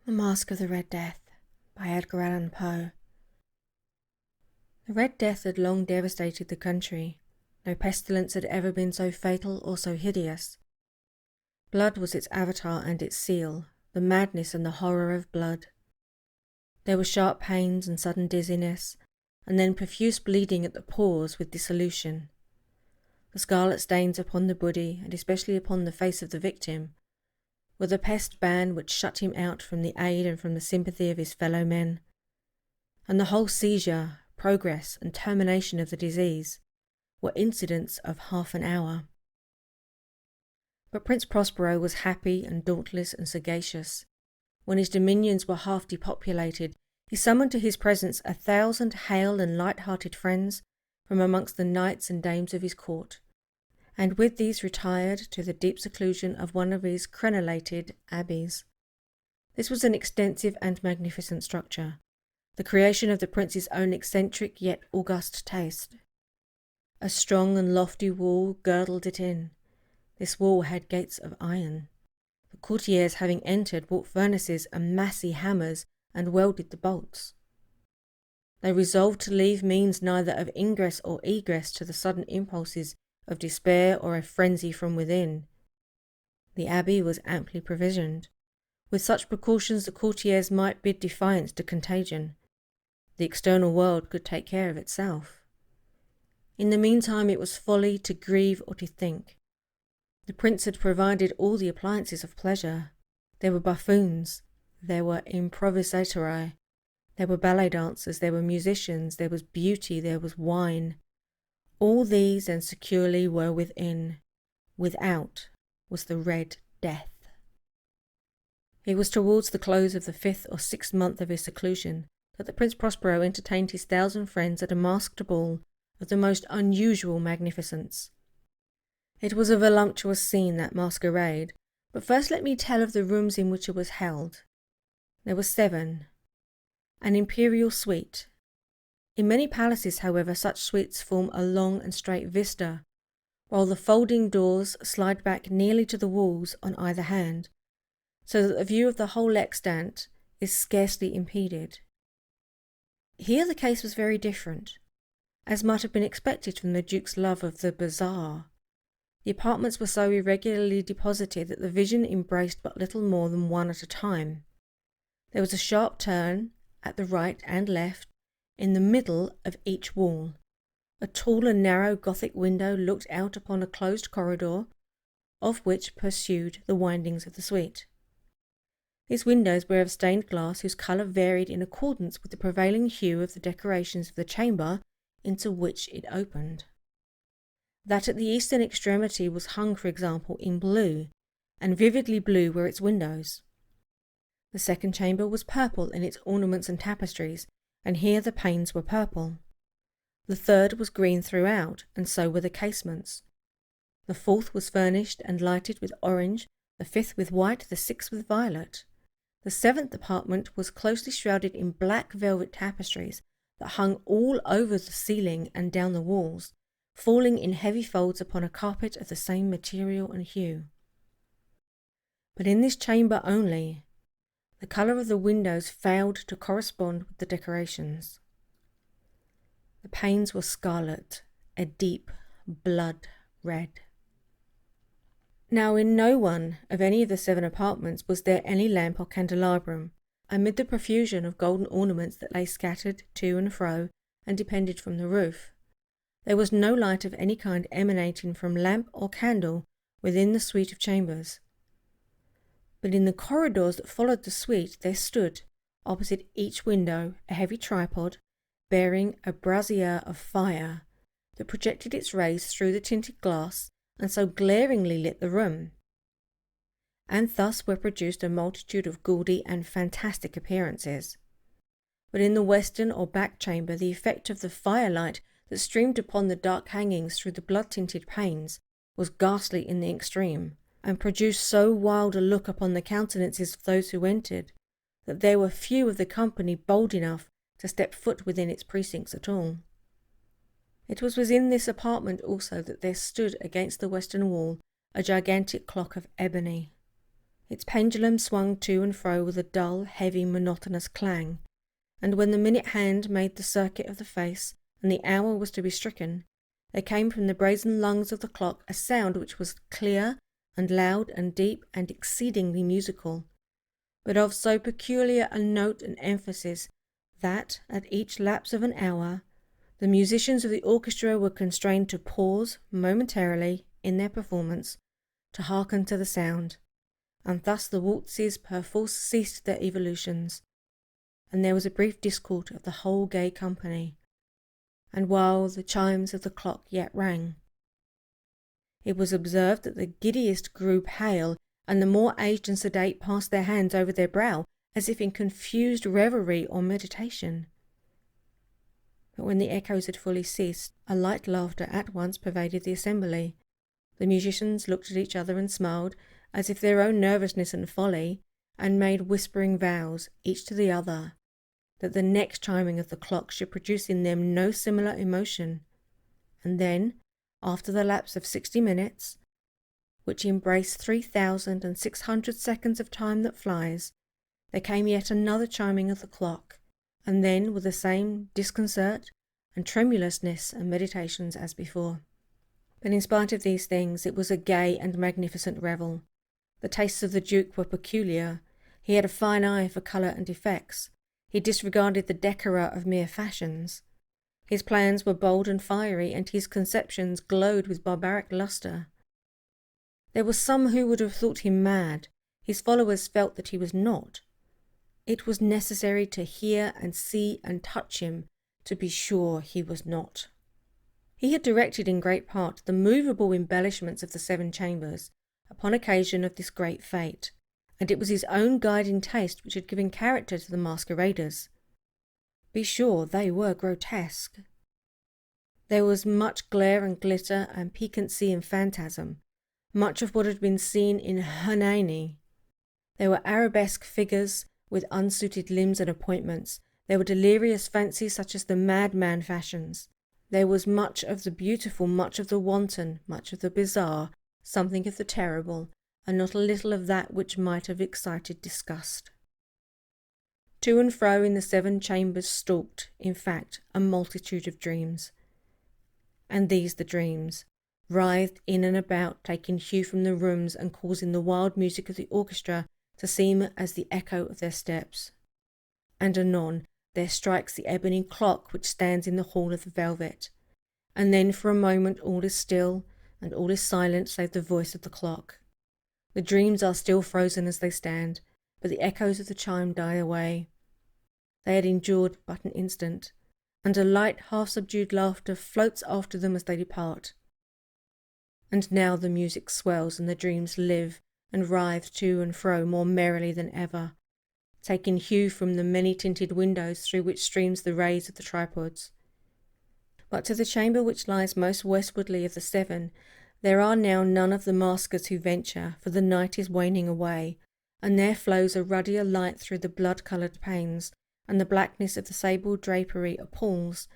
The Masque of the Red Death by Edgar Allan Poe. The Red Death had long devastated the country. No pestilence had ever been so fatal or so hideous. Blood was its avatar and its seal, the madness and the horror of blood. There were sharp pains and sudden dizziness, and then profuse bleeding at the pores with dissolution. The scarlet stains upon the body, and especially upon the face of the victim, were the pest ban which shut him out from the aid and from the sympathy of his fellow men. And the whole seizure, progress, and termination of the disease were incidents of half an hour. But Prince Prospero was happy and dauntless and sagacious. When his dominions were half depopulated, he summoned to his presence 1,000 hale and light-hearted friends from amongst the knights and dames of his court, and with these retired to the deep seclusion of one of his crenellated abbeys. This was an extensive and magnificent structure, the creation of the prince's own eccentric yet august taste. A strong and lofty wall girdled it in. This wall had gates of iron. The courtiers, having entered, brought furnaces and massy hammers and welded the bolts. They resolved to leave means neither of ingress or egress to the sudden impulses of despair or of frenzy from within. The abbey was amply provisioned. With such precautions the courtiers might bid defiance to contagion. The external world could take care of itself. In the meantime it was folly to grieve or to think. The prince had provided all the appliances of pleasure. There were buffoons, there were improvisatori, there were ballet dancers, there were musicians, there was beauty, there was wine. All these and securely were within. Without was the Red Death. It was towards the close of the 5th or 6th month of his seclusion that the Prince Prospero entertained his 1,000 friends at a masked ball of the most unusual magnificence. It was a voluptuous scene, that masquerade, but first let me tell of the rooms in which it was held. There were 7. An imperial suite. In many palaces, however, such suites form a long and straight vista, while the folding doors slide back nearly to the walls on either hand, so that the view of the whole extant is scarcely impeded. Here the case was very different, as might have been expected from the Duke's love of the bizarre. The apartments were so irregularly deposited that the vision embraced but little more than one at a time. There was a sharp turn, at the right and left, in the middle of each wall. A tall and narrow Gothic window looked out upon a closed corridor, of which pursued the windings of the suite. These windows were of stained glass whose colour varied in accordance with the prevailing hue of the decorations of the chamber into which it opened. That at the eastern extremity was hung, for example, in blue, and vividly blue were its windows. The second chamber was purple in its ornaments and tapestries, and here the panes were purple. The third was green throughout, and so were the casements. The fourth was furnished and lighted with orange, the fifth with white, the sixth with violet. The 7th apartment was closely shrouded in black velvet tapestries that hung all over the ceiling and down the walls, falling in heavy folds upon a carpet of the same material and hue. But in this chamber only, the colour of the windows failed to correspond with the decorations. The panes were scarlet, a deep blood red. Now in no one of any of the 7 apartments was there any lamp or candelabrum, amid the profusion of golden ornaments that lay scattered to and fro and depended from the roof. There was no light of any kind emanating from lamp or candle within the suite of chambers. But in the corridors that followed the suite there stood, opposite each window, a heavy tripod, bearing a brazier of fire, that projected its rays through the tinted glass, and so glaringly lit the room. And thus were produced a multitude of gaudy and fantastic appearances. But in the western or back chamber the effect of the firelight that streamed upon the dark hangings through the blood-tinted panes was ghastly in the extreme, and produced so wild a look upon the countenances of those who entered, that there were few of the company bold enough to step foot within its precincts at all. It was within this apartment also that there stood against the western wall a gigantic clock of ebony. Its pendulum swung to and fro with a dull, heavy, monotonous clang, and when the minute hand made the circuit of the face and the hour was to be stricken, there came from the brazen lungs of the clock a sound which was clear and loud and deep and exceedingly musical, but of so peculiar a note and emphasis that, at each lapse of an hour, the musicians of the orchestra were constrained to pause momentarily in their performance to hearken to the sound, and thus the waltzes perforce ceased their evolutions, and there was a brief discord of the whole gay company, and while the chimes of the clock yet rang, it was observed that the giddiest grew pale, and the more aged and sedate passed their hands over their brow, as if in confused reverie or meditation. But when the echoes had fully ceased, a light laughter at once pervaded the assembly. The musicians looked at each other and smiled, as if their own nervousness and folly, and made whispering vows, each to the other, that the next chiming of the clock should produce in them no similar emotion. And then, after the lapse of 60 minutes, which embraced 3,600 seconds of time that flies, there came yet another chiming of the clock, and then with the same disconcert and tremulousness and meditations as before. But in spite of these things, it was a gay and magnificent revel. The tastes of the Duke were peculiar. He had a fine eye for colour and effects. He disregarded the decora of mere fashions. His plans were bold and fiery, and his conceptions glowed with barbaric lustre. There were some who would have thought him mad. His followers felt that he was not. It was necessary to hear and see and touch him to be sure he was not. He had directed in great part the movable embellishments of the 7 chambers upon occasion of this great fete, and it was his own guiding taste which had given character to the masqueraders. Be sure they were grotesque. There was much glare and glitter and piquancy and phantasm, much of what had been seen in Hernani. There were arabesque figures with unsuited limbs and appointments. There were delirious fancies such as the madman fashions. There was much of the beautiful, much of the wanton, much of the bizarre, something of the terrible, and not a little of that which might have excited disgust. To and fro in the 7 chambers stalked, in fact, a multitude of dreams. And these the dreams, writhed in and about, taking hue from the rooms and causing the wild music of the orchestra to seem as the echo of their steps. And anon there strikes the ebony clock which stands in the hall of the velvet, and then for a moment all is still, and all is silent save the voice of the clock. The dreams are still frozen as they stand, but the echoes of the chime die away. They had endured but an instant, and a light half-subdued laughter floats after them as they depart. And now the music swells, and the dreams live and writhe to and fro more merrily than ever, taking hue from the many-tinted windows through which streams the rays of the tripods. But to the chamber which lies most westwardly of the 7, there are now none of the maskers who venture, for the night is waning away, and there flows a ruddier light through the blood-coloured panes, and the blackness of the sable drapery appalls,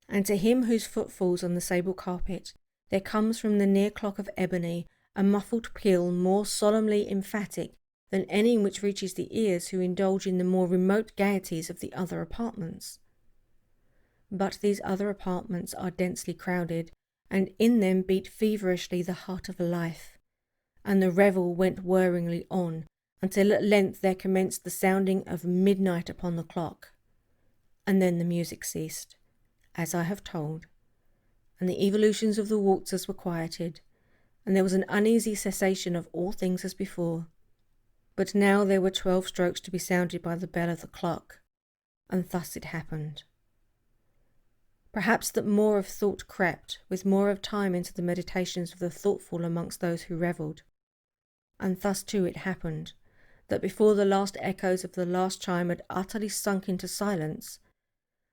and to him whose foot falls on the sable carpet, there comes from the near clock of ebony a muffled peal more solemnly emphatic than any which reaches the ears who indulge in the more remote gaieties of the other apartments. But these other apartments are densely crowded, and in them beat feverishly the heart of life, and the revel went whirringly on, until at length there commenced the sounding of midnight upon the clock. And then the music ceased, as I have told, and the evolutions of the waltzers were quieted, and there was an uneasy cessation of all things as before. But now there were 12 strokes to be sounded by the bell of the clock, and thus it happened. Perhaps that more of thought crept, with more of time, into the meditations of the thoughtful amongst those who revelled. And thus too it happened, that before the last echoes of the last chime had utterly sunk into silence,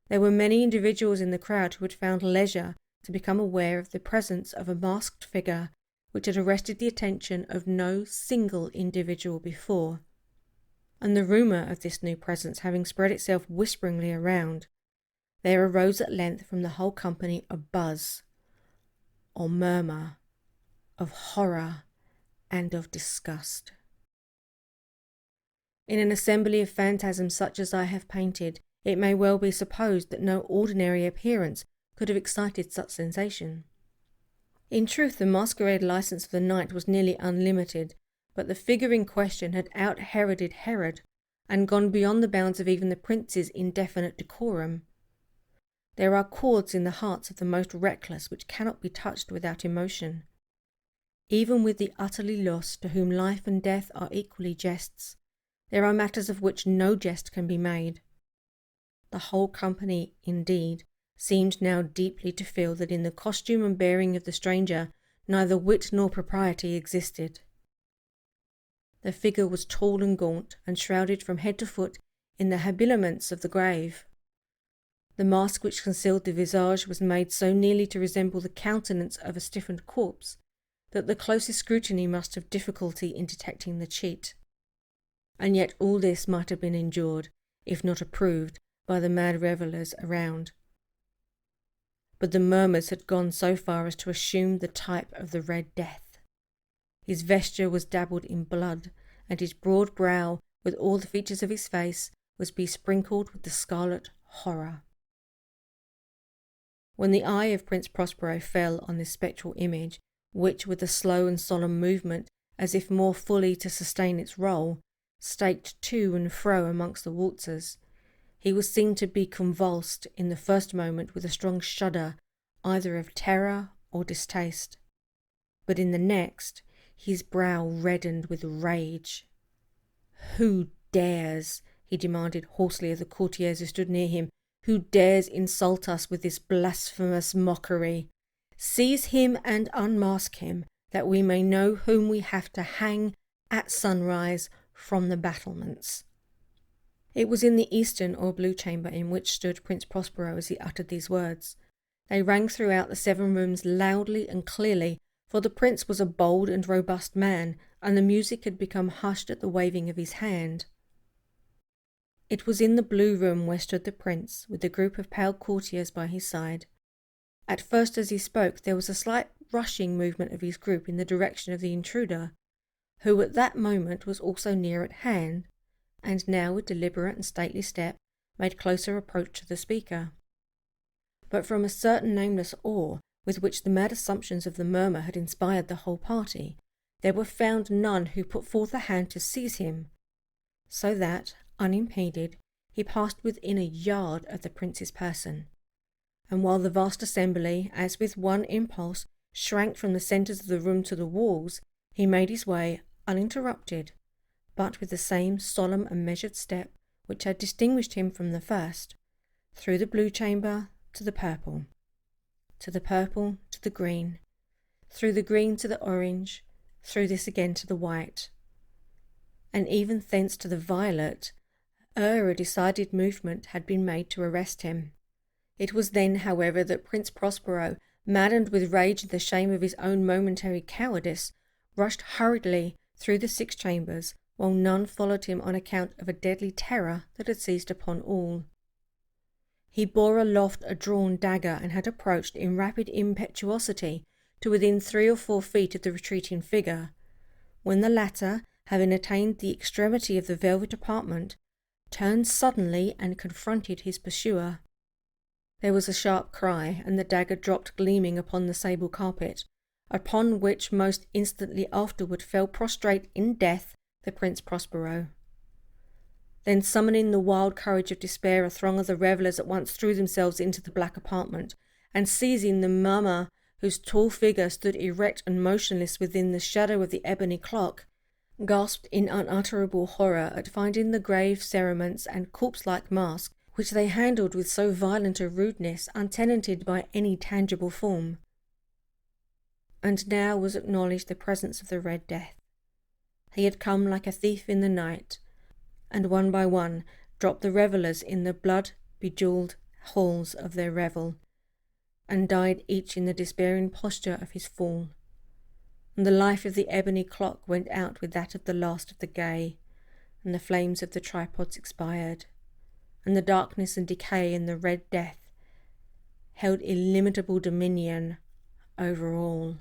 there were many individuals in the crowd who had found leisure to become aware of the presence of a masked figure which had arrested the attention of no single individual before. And the rumour of this new presence having spread itself whisperingly around, there arose at length from the whole company a buzz, or murmur, of horror and of disgust. In an assembly of phantasms such as I have painted, it may well be supposed that no ordinary appearance could have excited such sensation. In truth, the masquerade license of the night was nearly unlimited, but the figure in question had out-Heroded Herod, and gone beyond the bounds of even the prince's indefinite decorum. There are chords in the hearts of the most reckless which cannot be touched without emotion. Even with the utterly lost, to whom life and death are equally jests, there are matters of which no jest can be made. The whole company, indeed, seemed now deeply to feel that in the costume and bearing of the stranger neither wit nor propriety existed. The figure was tall and gaunt, and shrouded from head to foot in the habiliments of the grave. The mask which concealed the visage was made so nearly to resemble the countenance of a stiffened corpse that the closest scrutiny must have difficulty in detecting the cheat. And yet all this might have been endured, if not approved, by the mad revellers around. But the murmurs had gone so far as to assume the type of the Red Death. His vesture was dabbled in blood, and his broad brow, with all the features of his face, was besprinkled with the scarlet horror. When the eye of Prince Prospero fell on this spectral image, which, with a slow and solemn movement, as if more fully to sustain its role, staked to and fro amongst the waltzers, he was seen to be convulsed in the first moment with a strong shudder, either of terror or distaste. But in the next, his brow reddened with rage. "Who dares," he demanded hoarsely of the courtiers who stood near him, "who dares insult us with this blasphemous mockery? Seize him and unmask him, that we may know whom we have to hang at sunrise from the battlements." It was in the eastern or blue chamber in which stood Prince Prospero as he uttered these words. They rang throughout the 7 rooms loudly and clearly, for the prince was a bold and robust man, and the music had become hushed at the waving of his hand. It was in the blue room where stood the prince, with a group of pale courtiers by his side. At first, as he spoke, there was a slight rushing movement of his group in the direction of the intruder, who at that moment was also near at hand, and now with deliberate and stately step made closer approach to the speaker. But from a certain nameless awe with which the mad assumptions of the murmur had inspired the whole party, there were found none who put forth a hand to seize him, so that, unimpeded, he passed within a yard of the prince's person. And while the vast assembly, as with one impulse, shrank from the centres of the room to the walls, he made his way, uninterrupted, but with the same solemn and measured step which had distinguished him from the first, through the blue chamber to the purple to the green, through the green to the orange, through this again to the white, and even thence to the violet, ere a decided movement had been made to arrest him. It was then, however, that Prince Prospero, maddened with rage and the shame of his own momentary cowardice, rushed hurriedly through the 6 chambers, while none followed him on account of a deadly terror that had seized upon all. He bore aloft a drawn dagger, and had approached in rapid impetuosity to within 3 or 4 feet of the retreating figure, when the latter, having attained the extremity of the velvet apartment, turned suddenly and confronted his pursuer. There was a sharp cry, and the dagger dropped gleaming upon the sable carpet, upon which most instantly afterward fell prostrate in death the Prince Prospero. Then, summoning the wild courage of despair, a throng of the revellers at once threw themselves into the black apartment, and seizing the mama, whose tall figure stood erect and motionless within the shadow of the ebony clock, gasped in unutterable horror at finding the grave cerements and corpse-like mask, which they handled with so violent a rudeness, untenanted by any tangible form. And now was acknowledged the presence of the Red Death. He had come like a thief in the night, and one by one dropped the revellers in the blood-bejewelled halls of their revel, and died each in the despairing posture of his fall. And the life of the ebony clock went out with that of the last of the gay, and the flames of the tripods expired, and the darkness and decay and the Red Death held illimitable dominion over all.